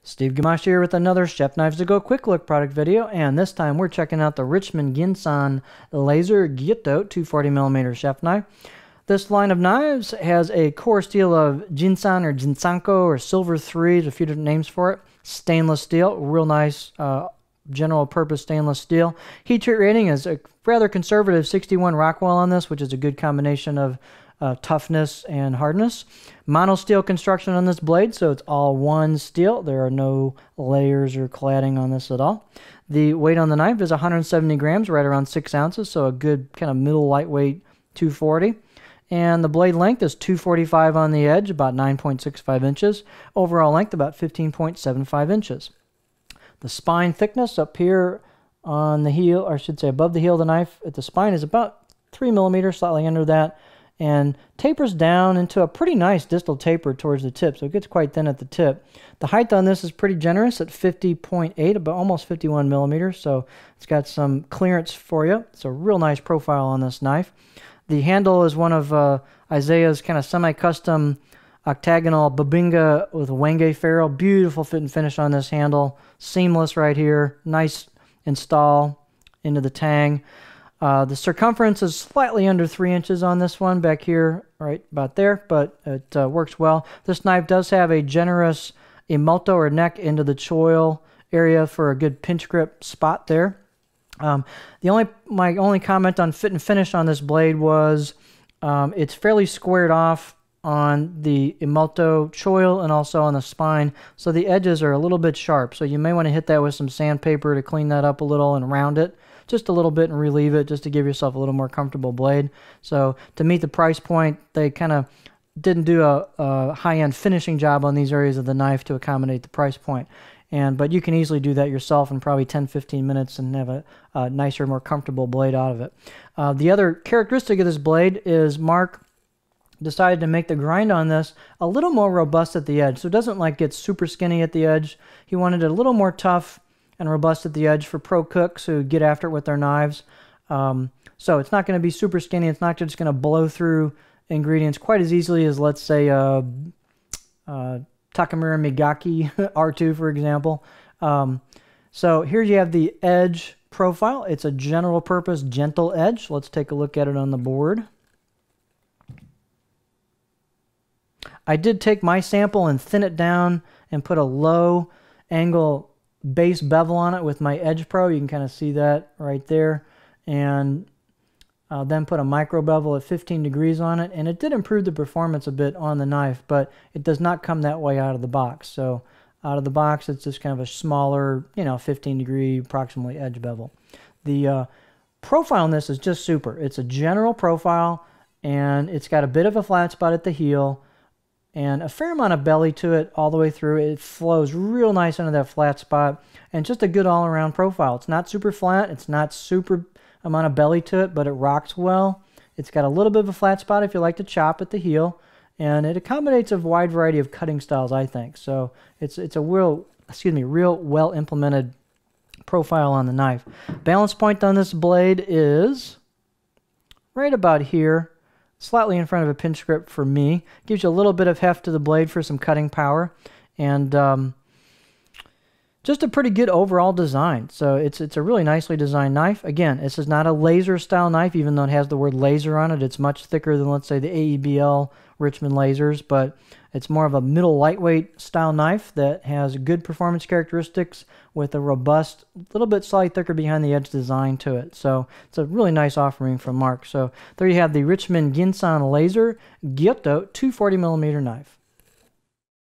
Steve Gamache here with another Chef Knives to Go quick look product video, and this time we're checking out the Richmond Ginsan Laser Gyuto 240mm chef knife. This line of knives has a core steel of Ginsan or Ginsanko or Silver 3, there's a few different names for it. Stainless steel, real nice general purpose stainless steel. Heat treat rating is a rather conservative 61 Rockwell on this, which is a good combination of toughness and hardness. Mono steel construction on this blade, so it's all one steel. There are no layers or cladding on this at all. The weight on the knife is 170 grams, right around 6 ounces, so a good kind of middle lightweight 240. And the blade length is 245 on the edge, about 9.65 inches. Overall length about 15.75 inches. The spine thickness up here on the heel, or I should say above the heel of the knife at the spine, is about 3 millimeters, slightly under that, and tapers down into a pretty nice distal taper towards the tip, so it gets quite thin at the tip. The height on this is pretty generous at 50.8, about almost 51 millimeters, so it's got some clearance for you. It's a real nice profile on this knife. The handle is one of Isaiah's kind of semi-custom octagonal babinga with a wenge ferrule. Beautiful fit and finish on this handle. Seamless right here. Nice install into the tang. The circumference is slightly under 3 inches on this one, back here, right about there, but it works well. This knife does have a generous emulto or neck into the choil area for a good pinch grip spot there. My only comment on fit and finish on this blade was it's fairly squared off on the emulto choil and also on the spine, so the edges are a little bit sharp, so you may want to hit that with some sandpaper to clean that up a little and round it just a little bit and relieve it just to give yourself a little more comfortable blade. So to meet the price point, they kind of didn't do a high-end finishing job on these areas of the knife to accommodate the price point. But you can easily do that yourself in probably 10-15 minutes and have a nicer, more comfortable blade out of it. The other characteristic of this blade is Mark decided to make the grind on this a little more robust at the edge, so it doesn't like get super skinny at the edge. He wanted it a little more tough and robust at the edge for pro cooks who get after it with their knives. So it's not going to be super skinny. It's not just going to blow through ingredients quite as easily as, let's say, Takamura Migaki R2, for example. So here you have the edge profile. It's a general purpose gentle edge. Let's take a look at it on the board. I did take my sample and thin it down and put a low angle base bevel on it with my Edge Pro. You can kind of see that right there. And then put a micro bevel at 15 degrees on it. And it did improve the performance a bit on the knife, but it does not come that way out of the box. So out of the box, it's just kind of a smaller, 15 degree approximately edge bevel. The profile on this is just super. It's a general profile, and it's got a bit of a flat spot at the heel and a fair amount of belly to it all the way through. It flows real nice into that flat spot, and just a good all-around profile. It's not super flat. It's not super amount of belly to it, but it rocks well. It's got a little bit of a flat spot if you like to chop at the heel, and it accommodates a wide variety of cutting styles, I think. So it's a real well implemented profile on the knife. Balance point on this blade is right about here, slightly in front of a pinch grip for me. Gives you a little bit of heft to the blade for some cutting power, and just a pretty good overall design. So it's a really nicely designed knife. Again, this is not a laser style knife, even though it has the word laser on it. It's much thicker than, let's say, the AEBL Richmond lasers, but it's more of a middle lightweight style knife that has good performance characteristics with a robust, little bit slightly thicker behind the edge design to it. So it's a really nice offering from Mark. So there you have the Richmond Ginsan Laser Gyuto 240mm knife.